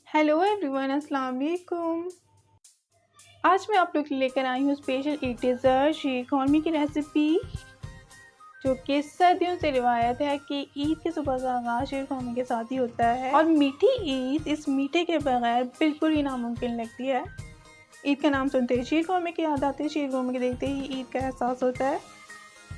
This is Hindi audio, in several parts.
हेलो एवरीवन, अस्सलाम वालेकुम। आज मैं आप लोग के लिए लेकर आई हूँ स्पेशल ईद डेज़र्ट शीर खुरमे की रेसिपी, जो कि सदियों से रिवायत है कि ईद के सुबह का आगाज़ शीर खुरमे के साथ ही होता है और मीठी ईद इस मीठे के बगैर बिल्कुल ही नामुमकिन लगती है। ईद का नाम सुनते ही शीर खुरमे की याद आती है, शीर खुरमे के देखते ही ईद का एहसास होता है।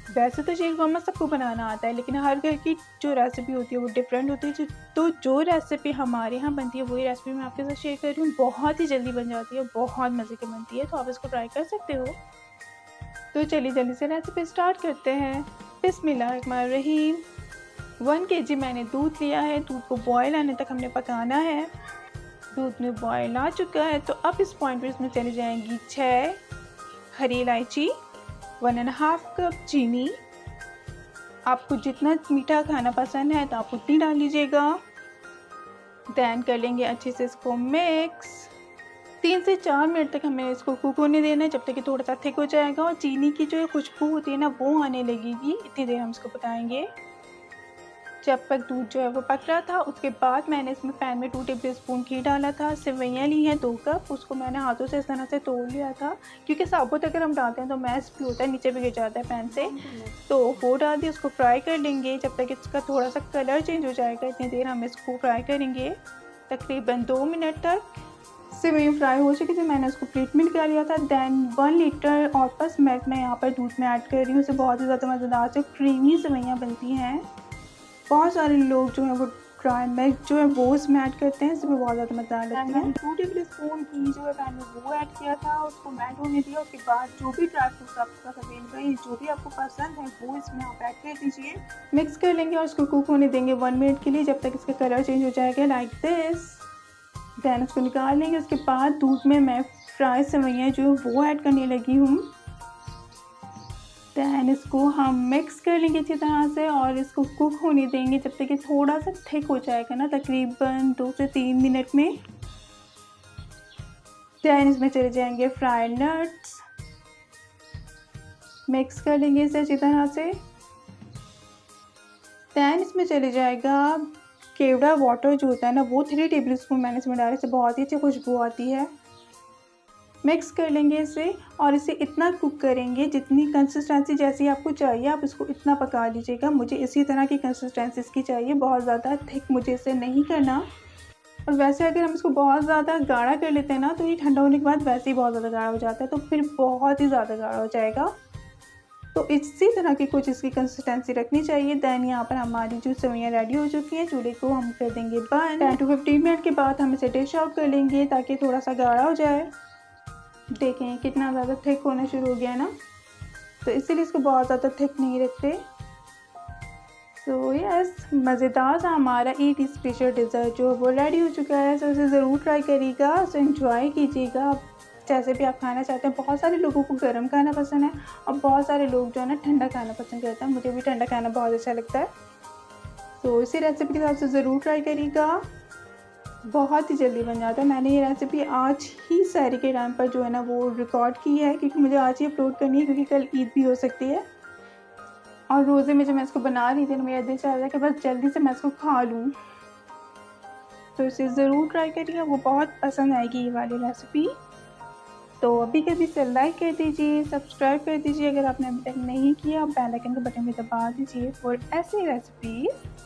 वैसे तो शीर खुरमा सबको बनाना आता है, लेकिन हर घर की जो रेसिपी होती है वो डिफरेंट होती है। तो जो रेसिपी हमारे यहाँ बनती है वही रेसिपी मैं आपके साथ शेयर कर रही हूँ। बहुत ही जल्दी बन जाती है, बहुत मज़े की बनती है, तो आप इसको ट्राई कर सकते हो। तो चलिए जल्दी से रेसिपी स्टार्ट करते हैं। बिस्मिल्लाहिर्रहमानिर्रहीम। 1 kg मैंने दूध लिया है। दूध को बॉयल आने तक हमने पकाना है। दूध में बॉयल आ चुका है, तो अब इस पॉइंट पर इसमें चली जाएंगी 6 हरी इलायची, 1.5 कप चीनी। आपको जितना मीठा खाना पसंद है तो आप उतनी डाल लीजिएगा। दैन कर लेंगे अच्छे से इसको मिक्स। 3 से 4 मिनट तक हमें इसको कुक होने देना है, जब तक कि थोड़ा सा थिक हो जाएगा और चीनी की जो खुशबू होती है ना वो आने लगेगी। इतनी देर हम इसको पकाएंगे जब तक दूध जो है वो पक रहा था। उसके बाद मैंने इसमें पैन में 2 टेबल स्पून घी डाला था। सेवइयाँ ली हैं 2 कप, उसको मैंने हाथों से इस तरह से तोड़ लिया था, क्योंकि साबुत अगर हम डालते हैं तो मैश भी होता है, नीचे भी गिर जाता है पैन से। तो वो डाल दिया, उसको फ्राई कर लेंगे जब तक इसका थोड़ा सा कलर चेंज हो जाएगा। इतनी देर हम इसको फ्राई करेंगे, तकरीबन 2 मिनट तक। सेवइयाँ फ्राई हो चुकी थी, मैंने उसको प्लेट में निकाल लिया था। दैन 1 लीटर और प्लस मिल्क मैं यहाँ पर दूध में ऐड कर रही हूँ। उससे बहुत ही ज़्यादा मज़ेदार से क्रीमी सेवइयाँ बनती हैं। बहुत सारे लोग जो हैं वो ड्राई मिल्क जो है वो इसमें ऐड करते हैं, इसमें बहुत ज़्यादा मज़ा लगती है। 2 टेबल स्पून घी जो है पैन में वो ऐड किया था, उसको मेल्ट होने दिया। उसके बाद जो भी ड्राई फ्रूट्स आपके पास अवेलेबल है, जो भी आपको पसंद है वो इसमें आप ऐड कर दीजिए। मिक्स कर लेंगे और उसको कुक होने देंगे 1 मिनट के लिए, जब तक इसका कलर चेंज हो जाएगा लाइक दिस। दैन उसको निकाल लेंगे। उसके बाद दूध में मैं फ्राई सेवइयाँ जो है वो ऐड करने लगी हूँ। दैन इसको हम मिक्स कर लेंगे अच्छी तरह से और इसको कुक होने देंगे जब तक कि थोड़ा सा थिक हो जाएगा ना, तकरीबन 2 से 3 मिनट में। दैन इसमें चले जाएंगे फ्राइड नट्स, मिक्स कर लेंगे इसे अच्छी तरह से। दैन इसमें चले जाएगा केवड़ा वाटर जो होता है ना वो 3 टेबल स्पून मैंने इसमें डाले, से बहुत ही अच्छी खुशबू आती है। मिक्स कर लेंगे इसे और इसे इतना कुक करेंगे जितनी कंसिस्टेंसी जैसी आपको चाहिए आप इसको इतना पका लीजिएगा। मुझे इसी तरह की कंसिस्टेंसी इसकी चाहिए, बहुत ज़्यादा थिक मुझे इसे नहीं करना। और वैसे अगर हम इसको बहुत ज़्यादा गाढ़ा कर लेते हैं ना तो ये ठंडा होने के बाद वैसे ही बहुत ज़्यादा गाढ़ा हो जाता है, तो फिर बहुत ही ज़्यादा गाढ़ा हो जाएगा। तो इसी तरह की कुछ इसकी कंसिस्टेंसी रखनी चाहिए। दैन यहाँ पर हमारी जो सेवइयाँ रेडी हो चुकी हैं, चूल्हे को हम कर देंगे बंद। 10 to 15 मिनट के बाद हम इसे डिश आउट कर लेंगे ताकि थोड़ा सा गाढ़ा हो जाए। देखें कितना ज़्यादा थिक होना शुरू हो गया ना, तो इसीलिए इसको बहुत ज़्यादा थिक नहीं रखते। सो यस, मज़ेदार सा हमारा ईद स्पेशल डिज़र्ट जो वो रेडी हो चुका है। सो इसे ज़रूर ट्राई करिएगा, उसे एंजॉय कीजिएगा जैसे भी आप खाना चाहते हैं। बहुत सारे लोगों को गर्म खाना पसंद है और बहुत सारे लोग जो है ना ठंडा खाना पसंद करते हैं। मुझे भी ठंडा खाना बहुत अच्छा लगता है। तो इसी रेसिपी के हिसाब से ज़रूर ट्राई करिएगा, बहुत ही जल्दी बन जाता है। मैंने ये रेसिपी आज ही सहरी के टाइम पर जो है ना वो रिकॉर्ड की है, क्योंकि मुझे आज ही अपलोड करनी है, क्योंकि कल ईद भी हो सकती है। और रोज़े में जब मैं इसको बना रही थी तो मेरा दिल चाह रहा था कि बस जल्दी से मैं इसको खा लूँ। तो इसे ज़रूर ट्राई करिए, वो बहुत पसंद आएगी ये वाली रेसिपी। तो अभी कभी इसे लाइक कर दीजिए, सब्सक्राइब कर दीजिए अगर आपने अभी तक नहीं किया, बेल आइकन के बटन में दबा दीजिए फॉर ऐसी रेसिपीज़।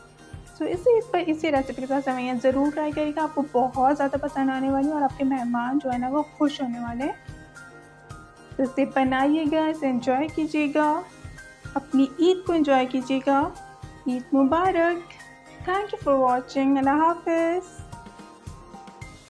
तो इसी रेसिपी के साथ सेवइयाँ ज़रूर ट्राई करिएगा, आपको बहुत ज़्यादा पसंद आने वाली है और आपके मेहमान जो है ना वो खुश होने वाले हैं। तो इसे बनाइएगा, इसे एंजॉय कीजिएगा, अपनी ईद को एंजॉय कीजिएगा। ईद मुबारक। Thank you for watching. Allah हाफ़िज़।